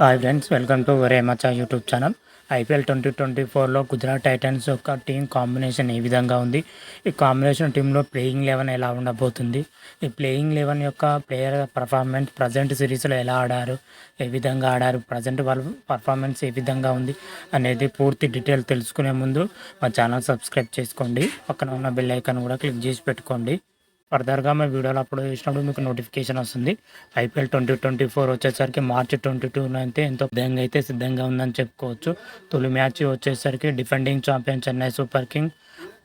Hi friends, welcome to ఒరే మచ్చా YouTube channel. IPL 2024లో గుజరాత్ టైటన్స్ యొక్క టీం కాంబినేషన్ ఏ విధంగా ఉంది, ఈ కాంబినేషన్ టీంలో ప్లేయింగ్ 11 ఎలా ఉండబోతుంది, ఈ ప్లేయింగ్ 11 యొక్క ప్లేయర్ పర్ఫార్మెన్స్ ప్రజెంట్ సిరీస్లో ఎలా ఆడారు, ఏ విధంగా ఆడారు, ప్రజెంట్ వాళ్ళ పర్ఫార్మెన్స్ ఏ విధంగా ఉంది అనేది పూర్తి డీటెయిల్ తెలుసుకునే ముందు మా ఛానల్ సబ్స్క్రైబ్ చేసుకోండి. పక్కన ఉన్న బెల్ ఐకాన్ కూడా క్లిక్ చేసి పెట్టుకోండి. ఫర్దర్గా మా వీడియోలు అప్లోడ్ చేసినప్పుడు మీకు నోటిఫికేషన్ వస్తుంది. ఐపీఎల్ 2024 వచ్చేసరికి మార్చి 22 అయితే ఎంతో సిద్ధంగా ఉందని చెప్పుకోవచ్చు. తొలి మ్యాచ్ వచ్చేసరికి defending champion Chennai super king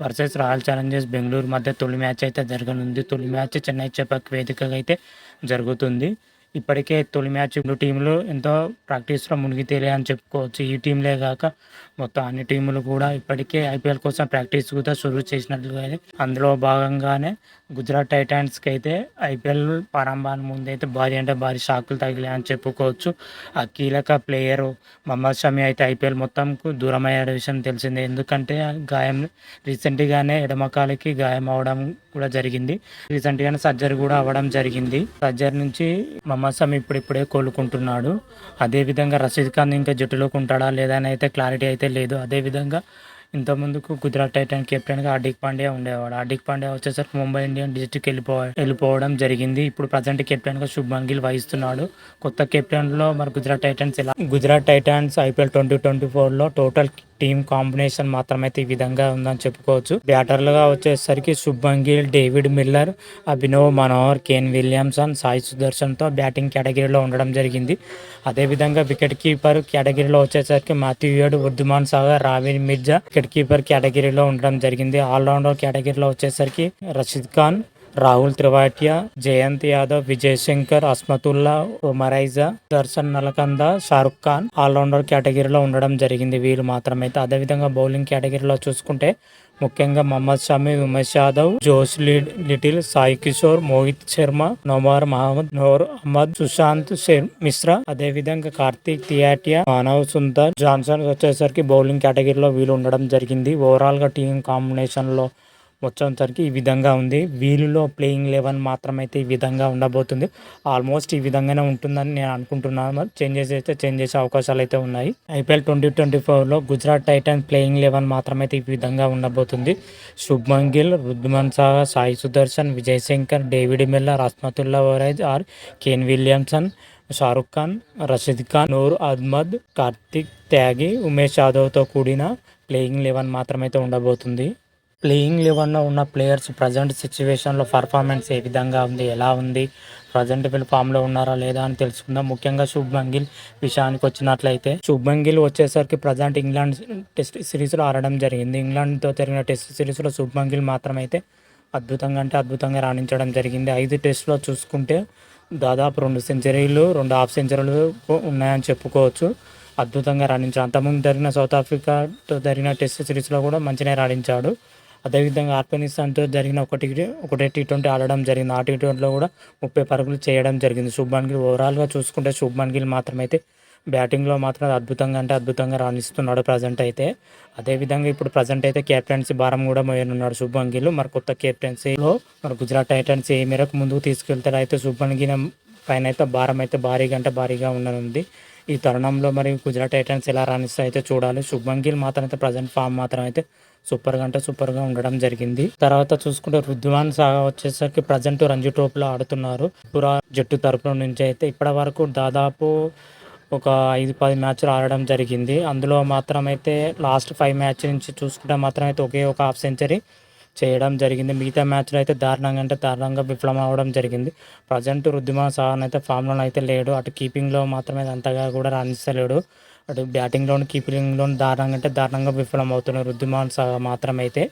versus royal Challengers Bengaluru మధ్య తొలి మ్యాచ్ అయితే జరగనుంది. తొలి మ్యాచ్ చెన్నై చెపక్ వేదికగా అయితే జరుగుతుంది. ఇప్పటికే తొలి మ్యాచ్ టీంలు ఎంతో ప్రాక్టీస్లో మునిగి తేలాయని చెప్పుకోవచ్చు. ఈ టీంలే కాక మొత్తం అన్ని టీములు కూడా ఇప్పటికే ఐపీఎల్ కోసం ప్రాక్టీస్ కూడా షురూ చేసినట్లుగా అందులో భాగంగానే గుజరాత్ టైటాన్స్కి అయితే ఐపీఎల్ ప్రారంభానికి ముందు అయితే భారీ షాకులు తగిలాయని చెప్పుకోవచ్చు. ఆ కీలక ప్లేయరు మహమ్మద్ షమి అయితే ఐపీఎల్ మొత్తంకు దూరమయ్యే విషయం తెలిసిందే. ఎందుకంటే గాయం రీసెంట్గానే ఎడమకాలికి గాయం అవడం కూడా జరిగింది. రీసెంట్గానే సర్జరీ కూడా అవ్వడం జరిగింది. సర్జరీ నుంచి మహమ్మద్ షమి ఇప్పుడిప్పుడే కోలుకుంటున్నాడు. అదేవిధంగా రషీద్ ఖాన్ ఇంకా జట్టులోకి ఉంటాడా లేదా అని అయితే క్లారిటీ అయితే లేదు. అదేవిధంగా ఇంతకుముందుకు గుజరాత్ టైటన్ కెప్టెన్గా హార్దిక్ పాండ్యా ఉండేవాడు. హార్దిక్ పాండ్యా వచ్చేసరికి ముంబై ఇండియన్ డిస్ట్రిక్ట్ వెళ్ళిపోవడం జరిగింది. ఇప్పుడు ప్రజెంట్ కెప్టెన్గా శుభ్మన్ గిల్ వహిస్తున్నాడు. కొత్త కెప్టెన్లో మరి గుజరాత్ టైటన్స్ ఐపీఎల్ 2024లో టోటల్ టీమ్ కాంబినేషన్ మాత్రమైతే ఈ విధంగా ఉందని చెప్పుకోవచ్చు. బ్యాటర్లుగా వచ్చేసరికి Shubman Gill, David Miller, Abhinav Manohar, Kane Williamson, Sai సుదర్శన్తో బ్యాటింగ్ కేటగిరీలో ఉండడం జరిగింది. అదేవిధంగా వికెట్ కీపర్ కేటగిరీలో వచ్చేసరికి Matthew Wade, Wriddhiman Sagar, Ravin Mirza wicket keeper కేటగిరీలో ఉండడం జరిగింది. ఆల్రౌండర్ కేటగిరీలో వచ్చేసరికి రషీద్ ఖాన్, రాహుల్ త్రివాటియా, జయంత్ యాదవ్, విజయ్ శంకర్, అస్మతుల్లా, ఒమరైజా, దర్శన్ నలకంద, షారుఖ్ ఖాన్ ఆల్రౌండర్ కేటగిరీలో ఉండడం జరిగింది. వీళ్ళు మాత్రమైతే అదేవిధంగా బౌలింగ్ కేటగిరీలో చూసుకుంటే ముఖ్యంగా మహమ్మద్ షమి, ఉమేష్ యాదవ్, జోష్ లిటిల్, సాయి కిషోర్, మోహిత్ శర్మ, నొమార్ మహమ్మద్, నూర్ అహ్మద్, సుశాంత్ మిశ్రా, అదేవిధంగా కార్తీక్ తియాటియా, మానవ్ సుందర్, జాన్సన్ వచ్చేసరికి బౌలింగ్ కేటగిరీలో వీళ్ళు ఉండడం జరిగింది. ఓవరాల్ గా టీం కాంబినేషన్ లో వచ్చేసరికి ఈ విధంగా ఉంది. వీళ్ళలో ప్లేయింగ్ 11 మాత్రమైతే ఈ విధంగా ఉండబోతుంది. ఆల్మోస్ట్ ఈ విధంగానే ఉంటుందని నేను అనుకుంటున్నాను. చేంజ్ చేసే అవకాశాలు అయితే ఉన్నాయి. ఐపీఎల్ 2024లో గుజరాత్ టైటన్స్ ప్లేయింగ్ 11 మాత్రమైతే ఈ విధంగా ఉండబోతుంది. Shubman Gill, Wriddhiman Saha, Sai Sudharsan, Vijay Shankar, David Miller, Azmatullah Omarzai or Kane Williamson, Shahrukh Khan, Rashid Khan, Noor Ahmad, Kartik Tyagi, Umesh యాదవ్తో కూడిన ప్లేయింగ్ 11 మాత్రమైతే ఉండబోతుంది. ప్లేయింగ్ 11లో ఉన్న ప్లేయర్స్ ప్రజెంట్ సిచ్యువేషన్లో పర్ఫార్మెన్స్ ఏ విధంగా ఉంది, ఎలా ఉంది, ప్రజెంట్ వీళ్ళు ఫామ్లో ఉన్నారా లేదా అని తెలుసుకుందాం. ముఖ్యంగా శుభ్మన్ గిల్ విషయానికి వచ్చినట్లయితే శుభ్మన్ గిల్ వచ్చేసరికి ప్రజెంట్ ఇంగ్లాండ్ టెస్ట్ సిరీస్లో ఆడడం జరిగింది. ఇంగ్లాండ్తో జరిగిన టెస్ట్ సిరీస్లో శుభ్మన్ గిల్ మాత్రమైతే అద్భుతంగా రాణించడం జరిగింది. 5 టెస్టులో చూసుకుంటే దాదాపు 2 సెంచరీలు, 2 హాఫ్ సెంచరీలు ఉన్నాయని చెప్పుకోవచ్చు. అద్భుతంగా రాణించాడు. అంతకుముందు జరిగిన సౌత్ ఆఫ్రికాతో జరిగిన టెస్ట్ సిరీస్లో కూడా మంచిగా రాణించాడు. అదేవిధంగా ఆఫ్ఘనిస్తాన్తో జరిగిన ఒకటే T20 ఆడడం జరిగింది. ఆ T20లో కూడా 30 పరుగులు చేయడం జరిగింది. శుభ్మన్ గిల్ ఓవరాల్గా చూసుకుంటే శుభ్మన్ గిల్ మాత్రమైతే బ్యాటింగ్లో మాత్రం అద్భుతంగా రాణిస్తున్నాడు ప్రజెంట్ అయితే. అదేవిధంగా ఇప్పుడు ప్రజెంట్ అయితే కెప్టెన్సీ భారం కూడా మోయనున్నాడు శుభ్మన్ గిల్. మరి కొత్త కెప్టెన్సీలో మరి గుజరాత్ టైటన్స్ ఏ మేరకు ముందుకు తీసుకెళ్తారో అయితే శుభ్మన్ గిల్ పైన అయితే భారం అయితే భారీగా ఉండనుంది. ఈ తరుణంలో మరి గుజరాత్ టైటన్స్ ఎలా రాణిస్తే అయితే చూడాలి. శుభ్మన్ గిల్ మాత్రం అయితే ప్రజెంట్ ఫామ్ మాత్రం అయితే సూపర్గా ఉండడం జరిగింది. తర్వాత చూసుకుంటే వృద్ధిమాన్ సాహా వచ్చేసరికి ప్రజెంట్ రంజీ ట్రోఫీలో ఆడుతున్నారు. పురా జట్టు తరపున నుంచి అయితే ఇప్పటి వరకు దాదాపు ఒక 5-10 మ్యాచ్లు ఆడడం జరిగింది. అందులో మాత్రమైతే లాస్ట్ 5 మ్యాచ్ నుంచి చూసుకుంటే మాత్రమైతే ఒకే ఒక హాఫ్ సెంచరీ చేయడం జరిగింది. మిగతా మ్యాచ్లో అయితే దారుణంగా విఫలం అవ్వడం జరిగింది. ప్రజెంట్ వృద్ధిమాన్ సాహా అయితే ఫామ్లో అయితే లేడు. అటు కీపింగ్లో మాత్రమే అంతగా కూడా రాణిస్తలేడు. అటు బ్యాటింగ్లోను కీపింగ్లోను దారుణంగా విఫలం అవుతున్నారు వృద్ధిమాన్ సాహా మాత్రమైతే.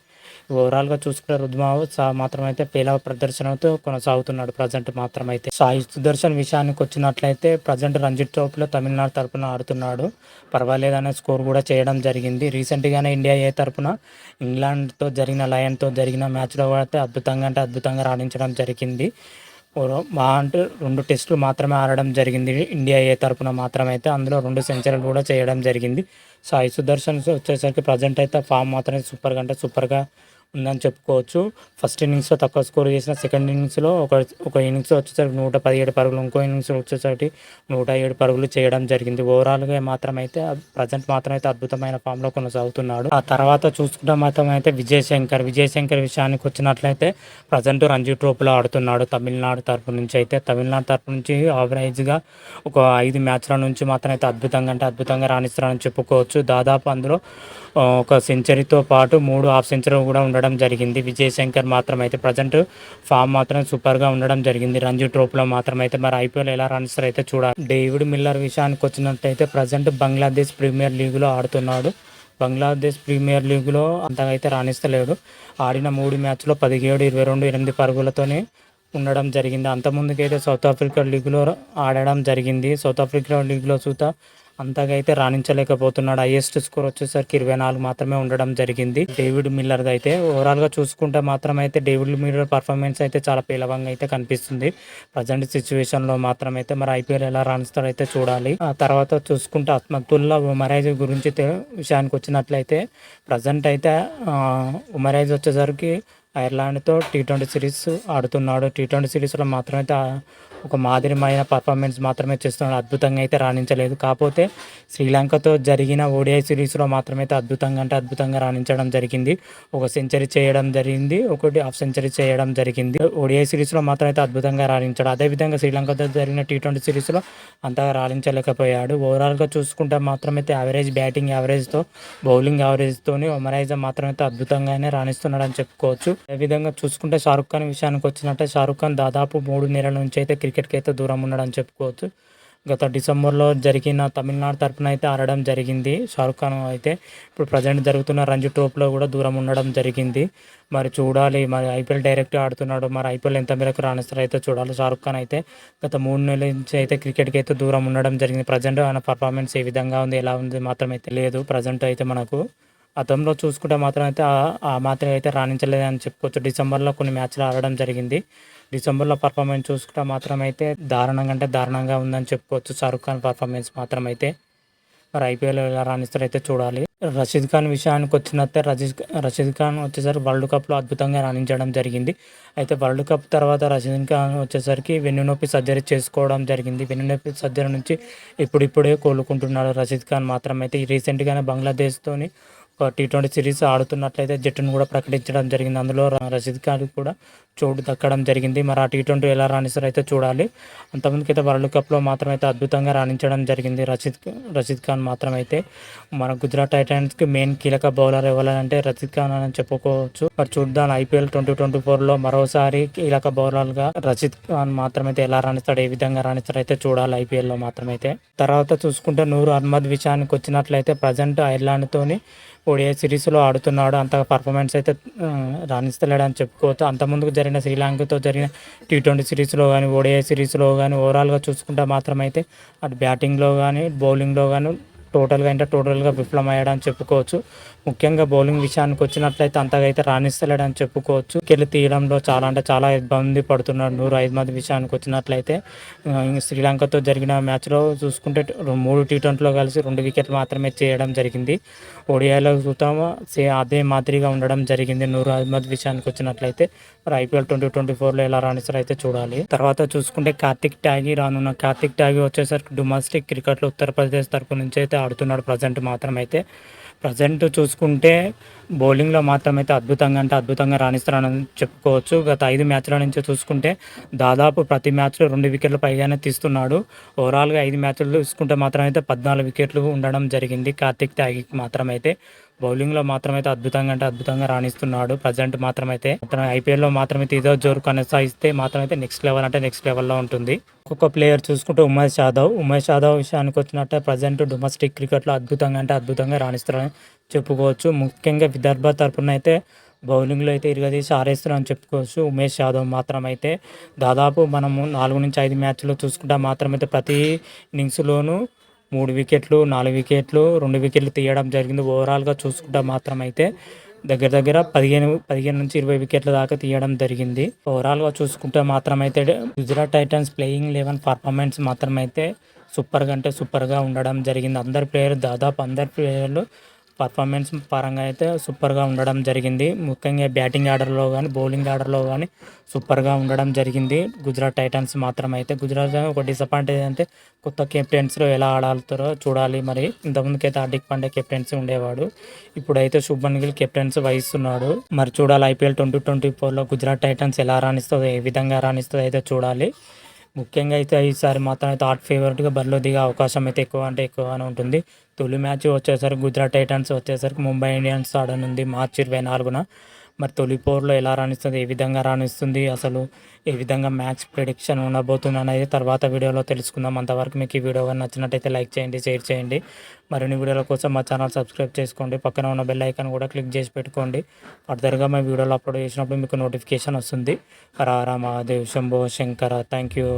ఓవరాల్గా చూసుకుంటే వృద్ధిమాన్ సాహా మాత్రమైతే పేలవ ప్రదర్శనతో కొనసాగుతున్నాడు ప్రజెంట్ మాత్రమైతే. సాయి సుదర్శన్ విషయానికి వచ్చినట్లయితే ప్రజెంట్ రంజీ ట్రోఫీలో తమిళనాడు తరపున ఆడుతున్నాడు. పర్వాలేదనే స్కోర్ కూడా చేయడం జరిగింది. రీసెంట్గానే ఇండియా ఏ తరపున ఇంగ్లాండ్తో జరిగిన లయన్తో జరిగిన మ్యాచ్లో అయితే అద్భుతంగా రాణించడం జరిగింది. అంటే 2 టెస్టులు మాత్రమే ఆడడం జరిగింది ఇండియా ఏ తరపున మాత్రమైతే. అందులో 2 సెంచరీలు కూడా చేయడం జరిగింది. సాయి సుదర్శన్ వచ్చేసరికి ప్రజెంట్ అయితే ఫామ్ మాత్రమే సూపర్గా ఉందని చెప్పుకోవచ్చు. ఫస్ట్ ఇన్నింగ్స్‌లో తక్కువ స్కోర్ చేసిన సెకండ్ ఇన్నింగ్స్‌లో ఒక ఇన్నింగ్స్‌లో వచ్చేసరికి 117 పరుగులు, ఇంకో ఇన్నింగ్స్‌లో వచ్చేసరికి 107 పరుగులు చేయడం జరిగింది. ఓవరాల్‌గా మాత్రమైతే ప్రెజెంట్ మాత్రమైతే అద్భుతమైన ఫామ్‌లో కొనసాగుతున్నాడు. ఆ తర్వాత చూసుకుంటే మాత్రమైతే విజయ్ శంకర్ విషయానికి వచ్చినట్లయితే ప్రెజెంట్ రంజీ ట్రోఫీలో ఆడుతున్నాడు. తమిళనాడు తరపు నుంచి యావరేజ్‌గా ఒక 5 మ్యాచ్‌ల నుంచి మాత్రమైతే అద్భుతంగా రాణిస్తున్నాడని చెప్పుకోవచ్చు. దాదాపు అందులో ఒక సెంచరీతో పాటు 3 హాఫ్ సెంచరీ కూడా ఉండడం జరిగింది. విజయ్ శంకర్ మాత్రమైతే ప్రజెంట్ ఫామ్ మాత్రం సూపర్గా ఉండడం జరిగింది రంజీ ట్రోఫీలో మాత్రమైతే. మరి ఐపీఎల్ ఎలా రాణిస్తారో అయితే చూడాలి. డేవిడ్ మిల్లర్ విషయానికి వచ్చినట్లయితే ప్రజెంట్ బంగ్లాదేశ్ ప్రీమియర్ లీగ్లో ఆడుతున్నాడు. బంగ్లాదేశ్ ప్రీమియర్ లీగ్లో అంతగా అయితే రాణిస్తలేడు. ఆడిన 3 మ్యాచ్లో 17, 22, 8 పరుగులతోనే ఉండడం జరిగింది. అంతకుముందుకైతే సౌత్ ఆఫ్రికా లీగ్లో ఆడడం జరిగింది. సౌత్ ఆఫ్రికా లీగ్లో చూత అంతగా అయితే రాణించలేకపోతున్నాడు. హైయెస్ట్ స్కోర్ వచ్చేసరికి 24 మాత్రమే ఉండడం జరిగింది డేవిడ్ మిల్లర్ది అయితే. ఓవరాల్గా చూసుకుంటే మాత్రమైతే డేవిడ్ మిల్లర్ పర్ఫార్మెన్స్ అయితే చాలా పేలవంగా అయితే కనిపిస్తుంది ప్రజెంట్ సిచ్యువేషన్లో మాత్రమైతే. మరి ఐపీఎల్ ఎలా రాణిస్తారో అయితే చూడాలి. ఆ తర్వాత చూసుకుంటే అస్మతుల్లా ఉమరైజ్ గురించి విషయానికి వచ్చినట్లయితే ప్రజెంట్ అయితే ఉమరైజ్ వచ్చేసరికి ఐర్లాండ్తో T20 సిరీస్ ఆడుతున్నాడు. T20 సిరీస్లో మాత్రమైతే ఒక మాదిరిమైన పర్ఫార్మెన్స్ మాత్రమే చేస్తున్నాడు. అద్భుతంగా అయితే రాణించలేదు. కాకపోతే శ్రీలంకతో జరిగిన ఓడిఐ సిరీస్లో మాత్రమైతే అద్భుతంగా రాణించడం జరిగింది. ఒక సెంచరీ చేయడం జరిగింది, ఒకటి హాఫ్ సెంచరీ చేయడం జరిగింది. ఓడిఐ సిరీస్లో మాత్రమైతే అద్భుతంగా రాణించాడు. అదేవిధంగా శ్రీలంకతో జరిగిన T20 సిరీస్లో అంతగా రాణించలేకపోయాడు. ఓవరాల్గా చూసుకుంటే మాత్రమైతే యావరేజ్ బ్యాటింగ్ యావరేజ్తో బౌలింగ్ యావరేజ్తోని ఒమరైజ్ మాత్రమైతే అద్భుతంగానే రాణిస్తున్నాడని చెప్పుకోవచ్చు. అదేవిధంగా చూసుకుంటే షారుఖ్ ఖాన్ విషయానికి వచ్చినట్టే షారుఖ్ ఖాన్ దాదాపు 3 నెలల నుంచి అయితే క్రికెట్కి అయితే దూరం ఉన్నాడని చెప్పుకోవచ్చు. గత డిసెంబర్లో జరిగిన తమిళనాడు తరపున అయితే ఆడడం జరిగింది షారుఖ్ ఖాన్ అయితే. ఇప్పుడు ప్రజెంట్ జరుగుతున్న రంజీ ట్రోఫీలో కూడా దూరం ఉండడం జరిగింది. మరి చూడాలి, మరి ఐపీఎల్ డైరెక్ట్ ఆడుతున్నాడు. మరి ఐపీఎల్ ఎంత మేరకు రాణిస్తారో అయితే చూడాలి. షారుఖ్ ఖాన్ అయితే గత 3 నెలల నుంచి అయితే క్రికెట్కి అయితే దూరం ఉండడం జరిగింది. ప్రజెంట్ ఆయన పర్ఫార్మెన్స్ ఏ విధంగా ఉంది, ఎలా ఉంది మాత్రమైతే లేదు ప్రజెంట్ అయితే మనకు. గతంలో చూసుకుంటే మాత్రం అయితే ఆ మాత్రం అయితే రాణించలేదని చెప్పుకోవచ్చు. డిసెంబర్లో కొన్ని మ్యాచ్లు ఆడడం జరిగింది. డిసెంబర్లో పర్ఫార్మెన్స్ చూసుకుంటే మాత్రం అయితే దారుణంగా ఉందని చెప్పుకోవచ్చు షారుఖ్ ఖాన్ పర్ఫార్మెన్స్ మాత్రం అయితే. మరి ఐపీఎల్ ఎలా రాణిస్తారో అయితే చూడాలి. రషీద్ ఖాన్ విషయానికి వచ్చినట్టే రషీద్ ఖాన్ వచ్చేసరికి వరల్డ్ కప్లో అద్భుతంగా రాణించడం జరిగింది. అయితే వరల్డ్ కప్ తర్వాత రషీద్ ఖాన్ వచ్చేసరికి వెన్నునొప్పి సర్జరీ చేసుకోవడం జరిగింది. వెన్నునొప్పి సర్జరీ నుంచి ఇప్పుడిప్పుడే కోలుకుంటున్నాడు రషీద్ ఖాన్ మాత్రం అయితే. రీసెంట్గానే బంగ్లాదేశ్తోని ఒక T20 సిరీస్ ఆడుతున్నట్లయితే జట్టును కూడా ప్రకటించడం జరిగింది. అందులో రషీద్ ఖాన్ కూడా చోటు దక్కడం జరిగింది. మరి ఆ T20 ఎలా రాణిస్తారో అయితే చూడాలి. అంతకుముందుకైతే వరల్డ్ కప్లో మాత్రమైతే అద్భుతంగా రాణించడం జరిగింది రషీద్ ఖాన్ మాత్రమైతే. మన గుజరాత్ టైటన్స్కి మెయిన్ కీలక బౌలర్ ఎవరంటే రషీద్ ఖాన్ అని చెప్పుకోవచ్చు. మరి చూద్దాం IPL 2024లో మరోసారి కీలక బౌలర్గా రషీద్ ఖాన్ మాత్రమైతే ఎలా రాణిస్తాడు, ఏ విధంగా రాణిస్తాడో అయితే చూడాలి IPLలో మాత్రమైతే. తర్వాత చూసుకుంటే నూర్ అహ్మద్ విషయానికి వచ్చినట్లయితే ప్రజెంట్ ఐర్లాండ్తోని ఓడిఐ సిరీస్లో ఆడుతున్నాడు. అంతగా పర్ఫార్మెన్స్ అయితే రాణిస్తలేడని చెప్పుకోవచ్చు. అంతకుముందుకు జరిగిన శ్రీలంకతో జరిగిన T20 సిరీస్లో కానీ ఓడిఐ సిరీస్లో కానీ ఓవరాల్గా చూసుకుంటే మాత్రమైతే అటు బ్యాటింగ్లో కానీ బౌలింగ్లో కానీ టోటల్గా విఫలమయ్యాడని చెప్పుకోవచ్చు. ముఖ్యంగా బౌలింగ్ విషయానికి వచ్చినట్లయితే అంతగా అయితే రాణిస్తలేడని చెప్పుకోవచ్చు. వికెట్లు తీయడంలో చాలా ఇబ్బంది పడుతున్నాడు నూర్ అహ్మద్ విషయానికి వచ్చినట్లయితే. శ్రీలంకతో జరిగిన మ్యాచ్లో చూసుకుంటే 3 T20లో కలిసి 2 వికెట్లు మాత్రమే చేయడం జరిగింది. ఓడిఐలో చూద్దామా అదే మాదిరిగా ఉండడం జరిగింది నూర్ అహ్మద్ విషయానికి వచ్చినట్లయితే. మరి IPL 2024లో ఎలా రాణిస్తారో అయితే చూడాలి. తర్వాత చూసుకుంటే కార్తిక్ త్యాగి వచ్చేసరికి డొమెస్టిక్ క్రికెట్లో ఉత్తరప్రదేశ్ తరపు నుంచి అయితే ఆడుతున్నాడు ప్రజెంట్ మాత్రమైతే. ప్రజెంట్ చూసుకుంటే బౌలింగ్లో మాత్రమైతే అద్భుతంగా రాణిస్తారని చెప్పుకోవచ్చు. గత 5 మ్యాచ్ల నుంచి చూసుకుంటే దాదాపు ప్రతి మ్యాచ్లో 2 వికెట్ల పైగానే తీస్తున్నాడు. ఓవరాల్గా 5 మ్యాచ్లు చూసుకుంటే మాత్రమైతే 14 వికెట్లు ఉండడం జరిగింది కార్తిక్ త్యాగికి మాత్రమైతే. బౌలింగ్లో మాత్రమైతే అద్భుతంగా రాణిస్తున్నాడు ప్రజెంట్ మాత్రమైతే. ఐపీఎల్లో మాత్రమైతే ఇదో జోరు కొనసాగిస్తే మాత్రమైతే నెక్స్ట్ లెవెల్లో ఉంటుంది. ఒక్కొక్క ప్లేయర్ చూసుకుంటే ఉమేష్ యాదవ్ విషయానికి వచ్చినట్టే ప్రజెంట్ డొమెస్టిక్ క్రికెట్లో అద్భుతంగా రాణిస్తారని చెప్పుకోవచ్చు. ముఖ్యంగా విదర్భ తరపున అయితే బౌలింగ్లో అయితే ఇరగదీసి ఆరేస్తున్నారని చెప్పుకోవచ్చు ఉమేష్ యాదవ్ మాత్రమైతే. దాదాపు మనము 4 నుంచి 5 మ్యాచ్లో చూసుకుంటే మాత్రమైతే ప్రతి ఇన్నింగ్స్లోనూ 3 వికెట్లు, 4 వికెట్లు, 2 వికెట్లు తీయడం జరిగింది. ఓవరాల్గా చూసుకుంటే మాత్రమైతే దగ్గర 15 నుంచి 20 వికెట్ల దాకా తీయడం జరిగింది. ఓవరాల్గా చూసుకుంటే మాత్రమైతే గుజరాత్ టైటన్స్ ప్లేయింగ్ 11 పర్ఫార్మెన్స్ మాత్రమైతే సూపర్గా ఉండడం జరిగింది. అందరు ప్లేయర్లు పర్ఫార్మెన్స్ పరంగా అయితే సూపర్గా ఉండడం జరిగింది. ముఖ్యంగా బ్యాటింగ్ ఆర్డర్లో కానీ బౌలింగ్ ఆర్డర్లో కానీ సూపర్గా ఉండడం జరిగింది గుజరాత్ టైటన్స్ మాత్రం. అయితే గుజరాత్ ఒక డిసప్పాయింట్ ఏంటంటే కొత్త కెప్టెన్స్లో ఎలా ఆడాలుతారో చూడాలి. మరి ఇంతకుముందుకైతే హార్దిక్ పాండ్యా కెప్టెన్సీ ఉండేవాడు, ఇప్పుడైతే శుభ్మన్ గిల్ కెప్టెన్సీ వహిస్తున్నాడు. మరి చూడాలి ఐపీఎల్ 2024లో గుజరాత్ టైటన్స్ ఎలా రాణిస్తుందో, ఏ విధంగా రాణిస్తుందో అయితే చూడాలి. ముఖ్యంగా అయితే ఈసారి మాత్రం అయితే హాట్ ఫేవరెట్గా బరిలో దిగే అవకాశం అయితే ఎక్కువ అంటే ఎక్కువగానే ఉంటుంది. తొలి మ్యాచ్ వచ్చేసరికి గుజరాత్ టైటన్స్ వచ్చేసరికి ముంబై ఇండియన్స్ ఆడనుంది మార్చి 24న. మరి తొలి పోర్లో ఎలా రాణిస్తుంది, ఏ విధంగా రాణిస్తుంది, అసలు ఏ విధంగా మ్యాచ్ ప్రిడిక్షన్ ఉండబోతుంది అనేది తర్వాత వీడియోలో తెలుసుకుందాం. అంతవరకు మీకు ఈ వీడియో కానీ నచ్చినట్టయితే లైక్ చేయండి, షేర్ చేయండి. మరిన్ని వీడియోల కోసం మా ఛానల్ సబ్స్క్రైబ్ చేసుకోండి. పక్కన ఉన్న బెల్ ఐకాన్ కూడా క్లిక్ చేసి పెట్టుకోండి. ఫర్దర్గా మా వీడియోలో అప్లోడ్ చేసినప్పుడు మీకు నోటిఫికేషన్ వస్తుంది. హర హర మహాదేవ్, శంభో శంకర. Thank you.